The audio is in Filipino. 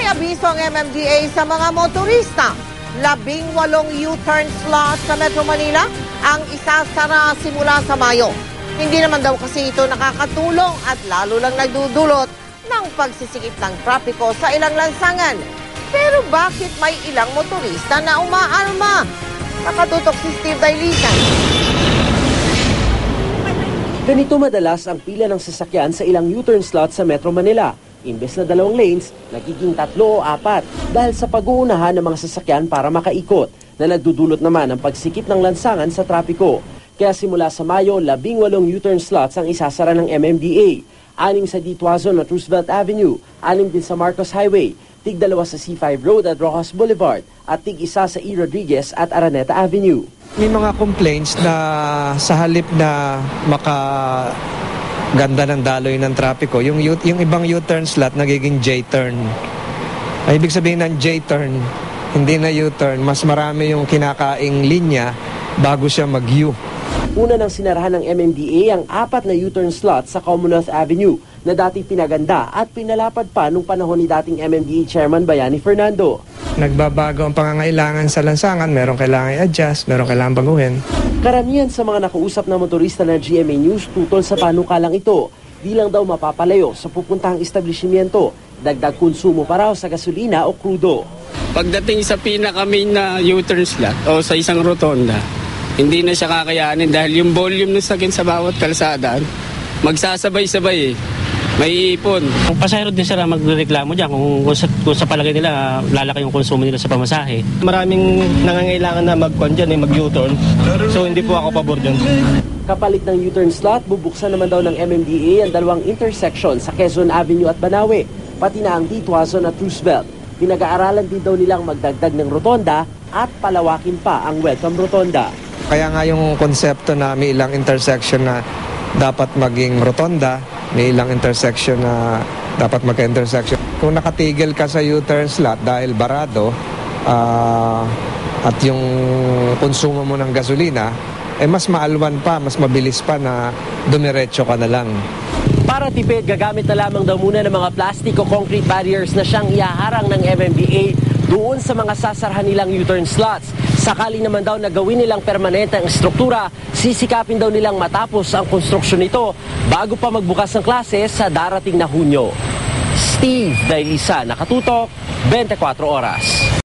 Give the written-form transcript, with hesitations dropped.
abiso ang MMDA sa mga motorista. 18 U-turn slots sa Metro Manila ang isasara simula sa Mayo. Hindi naman daw kasi ito nakakatulong at lalo lang nagdudulot ng pagsisikip ng trapiko sa ilang lansangan. Pero bakit may ilang motorista na umaalma? Nakatutok si Steve Dailisan. Ganito madalas ang pila ng sasakyan sa ilang U-turn slots sa Metro Manila. Imbes na 2 lanes, nagiging 3 o 4 dahil sa pag-uunahan ng mga sasakyan para makaikot na nagdudulot naman ng pagsikip ng lansangan sa trapiko. Kaya simula sa Mayo, 18 U-turn slots ang isasara ng MMDA. 6 sa D. Tuazon at Roosevelt Avenue, 6 din sa Marcos Highway, tig 2 sa C5 Road at Rojas Boulevard, at tig 1 sa E. Rodriguez at Araneta Avenue. May mga complaints na sa halip na ganda ng daloy ng trapiko, yung ibang U-turn slot nagiging J-turn. Ay, ibig sabihin ng J-turn, hindi na U-turn, mas marami yung kinakaing linya bago siya mag-U. Una nang sinarahan ng MMDA ang 4 na U-turn slots sa Commonwealth Avenue na dati pinaganda at pinalapad pa nung panahon ni dating MMDA Chairman Bayani Fernando. Nagbabago ang pangangailangan sa lansangan, merong kailangan i-adjust, merong kailangan baguhin. Karamihan sa mga nakausap na motorista ng GMA News tutol sa panukalang ito. Di lang daw mapapalayo sa pupuntahang establishmento, dagdag konsumo pa raw sa gasolina o krudo. Pagdating sa pinaka-main na U-turn slot o sa isang rotonda, hindi na siya kakayanin dahil yung volume ng sakyan sa bawat kalsada, magsasabay-sabay may ipon. Ang pasahero din sila magreklamo dyan kung sa palagay nila lalaki yung konsumo nila sa pamasahe. Maraming nangangailangan na mag-U-turn, so hindi po ako pabor dyan. Kapalit ng U-turn slot, bubuksan naman daw ng MMDA ang 2 intersection sa Quezon Avenue at Banawe, pati na ang D. Tuazon at Roosevelt. Pinag-aaralan din daw nilang magdagdag ng rotonda at palawakin pa ang Welcome Rotonda. Kaya nga yung konsepto na may ilang intersection na dapat maging rotonda, may ilang intersection na dapat magka-intersection. Kung nakatigil ka sa U-turn slot dahil barado at yung konsumo mo ng gasolina, mas maalwan pa, mas mabilis pa na dumiretso ka na lang. Para tipid, gagamit na lamang daw muna ng mga plastic o concrete barriers na siyang ihaharang ng MMDA doon sa mga sasarhan nilang U-turn slots. Sakali naman daw na gawin nilang permanente ang struktura, sisikapin daw nilang matapos ang konstruksyon nito bago pa magbukas ng klase sa darating na Hunyo. Steve Dailisa, Nakatutok, 24 Oras.